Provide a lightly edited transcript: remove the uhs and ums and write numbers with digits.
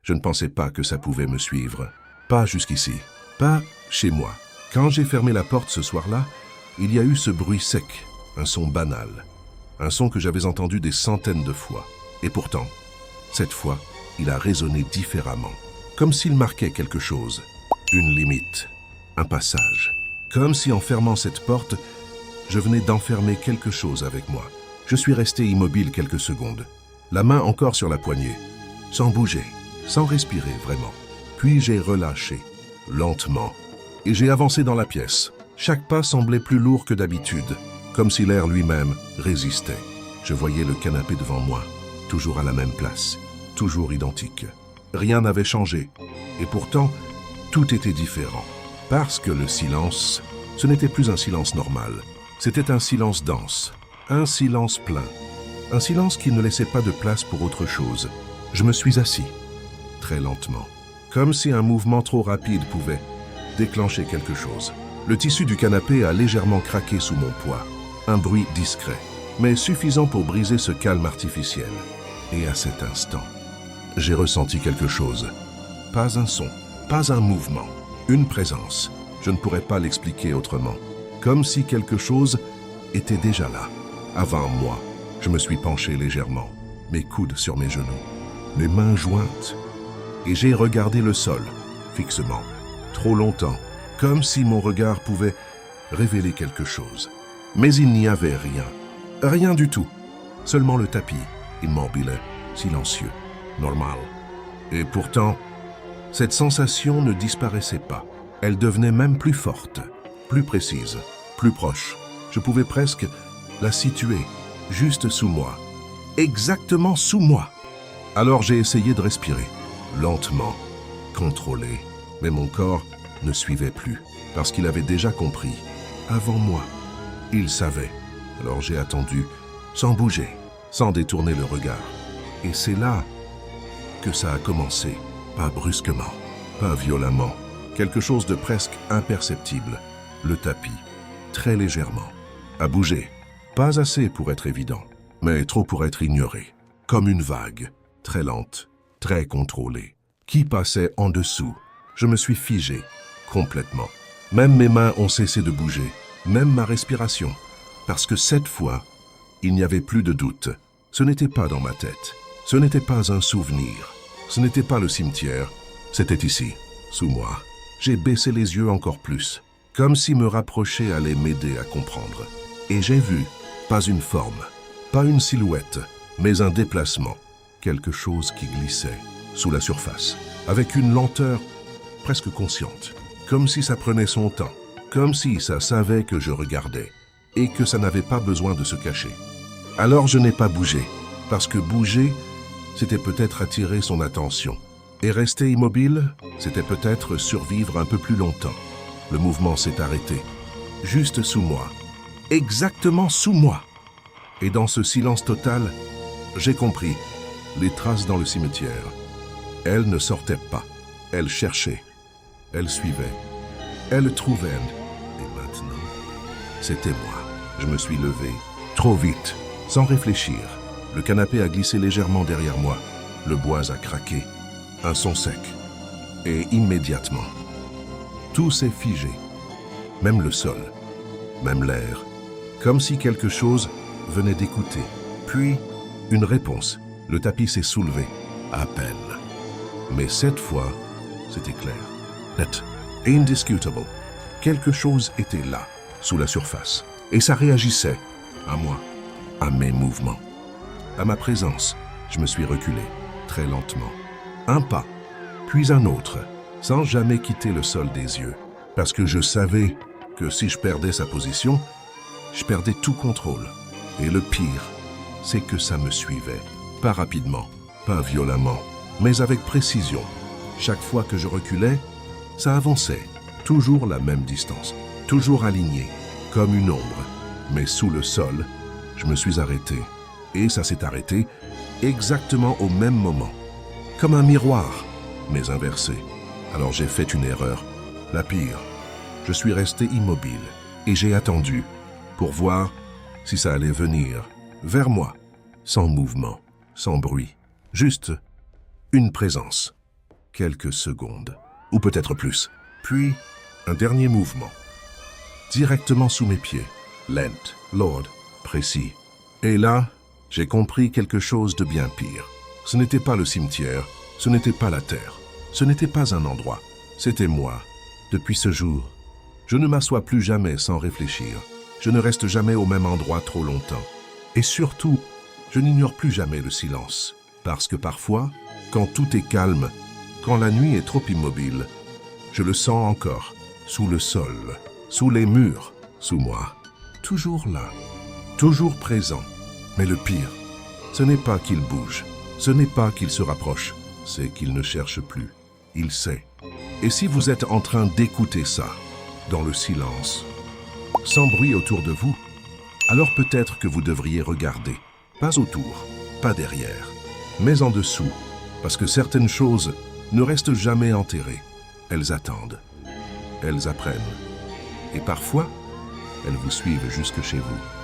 Je ne pensais pas que ça pouvait me suivre. Pas jusqu'ici. Pas chez moi. Quand j'ai fermé la porte ce soir-là, il y a eu ce bruit sec, un son banal. Un son que j'avais entendu des centaines de fois. Et pourtant, cette fois, il a résonné différemment. Comme s'il marquait quelque chose. Une limite. Un passage. Comme si en fermant cette porte, je venais d'enfermer quelque chose avec moi. Je suis resté immobile quelques secondes, la main encore sur la poignée, sans bouger, sans respirer vraiment. Puis j'ai relâché, lentement, et j'ai avancé dans la pièce. Chaque pas semblait plus lourd que d'habitude, comme si l'air lui-même résistait. Je voyais le canapé devant moi, toujours à la même place, toujours identique. Rien n'avait changé, et pourtant, tout était différent. Parce que le silence, ce n'était plus un silence normal, c'était un silence dense, un silence plein, un silence qui ne laissait pas de place pour autre chose. Je me suis assis, très lentement, comme si un mouvement trop rapide pouvait déclencher quelque chose. Le tissu du canapé a légèrement craqué sous mon poids, un bruit discret, mais suffisant pour briser ce calme artificiel. Et à cet instant, j'ai ressenti quelque chose. Pas un son, pas un mouvement, une présence. Je ne pourrais pas l'expliquer autrement. Comme si quelque chose était déjà là. Avant moi, je me suis penché légèrement, mes coudes sur mes genoux, mes mains jointes, et j'ai regardé le sol, fixement, trop longtemps, comme si mon regard pouvait révéler quelque chose. Mais il n'y avait rien, rien du tout, seulement le tapis, immobile, silencieux, normal. Et pourtant, cette sensation ne disparaissait pas. Elle devenait même plus forte, plus précise, plus proche. Je pouvais presque la situer, juste sous moi, exactement sous moi. Alors j'ai essayé de respirer, lentement, contrôlé, mais mon corps ne suivait plus, parce qu'il avait déjà compris, avant moi. Il savait, alors j'ai attendu, sans bouger, sans détourner le regard. Et c'est là que ça a commencé, pas brusquement, pas violemment, quelque chose de presque imperceptible, le tapis, très légèrement, a bougé, pas assez pour être évident, mais trop pour être ignoré, comme une vague, très lente, très contrôlée, qui passait en dessous. Je me suis figé, complètement. Même mes mains ont cessé de bouger, même ma respiration, parce que cette fois, il n'y avait plus de doute. Ce n'était pas dans ma tête, ce n'était pas un souvenir, ce n'était pas le cimetière, c'était ici, sous moi. J'ai baissé les yeux encore plus, comme si me rapprocher allait m'aider à comprendre. Et j'ai vu, pas une forme, pas une silhouette, mais un déplacement, quelque chose qui glissait sous la surface, avec une lenteur presque consciente, comme si ça prenait son temps, comme si ça savait que je regardais, et que ça n'avait pas besoin de se cacher. Alors je n'ai pas bougé, parce que bouger, c'était peut-être attirer son attention. Et rester immobile, c'était peut-être survivre un peu plus longtemps. Le mouvement s'est arrêté, juste sous moi, exactement sous moi. Et dans ce silence total, j'ai compris, les traces dans le cimetière. Elles ne sortaient pas, elles cherchaient, elles suivaient, elles trouvaient. Et maintenant, c'était moi. Je me suis levé, trop vite, sans réfléchir. Le canapé a glissé légèrement derrière moi, le bois a craqué. Un son sec. Et immédiatement, tout s'est figé. Même le sol, même l'air. Comme si quelque chose venait d'écouter. Puis, une réponse. Le tapis s'est soulevé. À peine. Mais cette fois, c'était clair. Net. Indiscutable. Quelque chose était là, sous la surface. Et ça réagissait. À moi. À mes mouvements. À ma présence. Je me suis reculé. Très lentement. Un pas, puis un autre, sans jamais quitter le sol des yeux, parce que je savais que si je perdais sa position, je perdais tout contrôle. Et le pire, c'est que ça me suivait, pas rapidement, pas violemment, mais avec précision. Chaque fois que je reculais, ça avançait, toujours la même distance, toujours aligné, comme une ombre. Mais sous le sol, je me suis arrêté, et ça s'est arrêté exactement au même moment. Comme un miroir, mais inversé. Alors j'ai fait une erreur, la pire. Je suis resté immobile et j'ai attendu pour voir si ça allait venir vers moi, sans mouvement, sans bruit, juste une présence. quelques secondes, ou peut-être plus. Puis, un dernier mouvement. Directement sous mes pieds, lent, lourd, précis. Et là, j'ai compris quelque chose de bien pire. Ce n'était pas le cimetière, ce n'était pas la terre, ce n'était pas un endroit, c'était moi. Depuis ce jour, je ne m'assois plus jamais sans réfléchir. Je ne reste jamais au même endroit trop longtemps. Et surtout, je n'ignore plus jamais le silence. Parce que parfois, quand tout est calme, quand la nuit est trop immobile, je le sens encore, sous le sol, sous les murs, sous moi. Toujours là, toujours présent. Mais le pire, ce n'est pas qu'il bouge, ce n'est pas qu'il se rapproche, c'est qu'il ne cherche plus. Il sait. Et si vous êtes en train d'écouter ça, dans le silence, sans bruit autour de vous, alors peut-être que vous devriez regarder, pas autour, pas derrière, mais en dessous, parce que certaines choses ne restent jamais enterrées. Elles attendent, elles apprennent, et parfois, elles vous suivent jusque chez vous.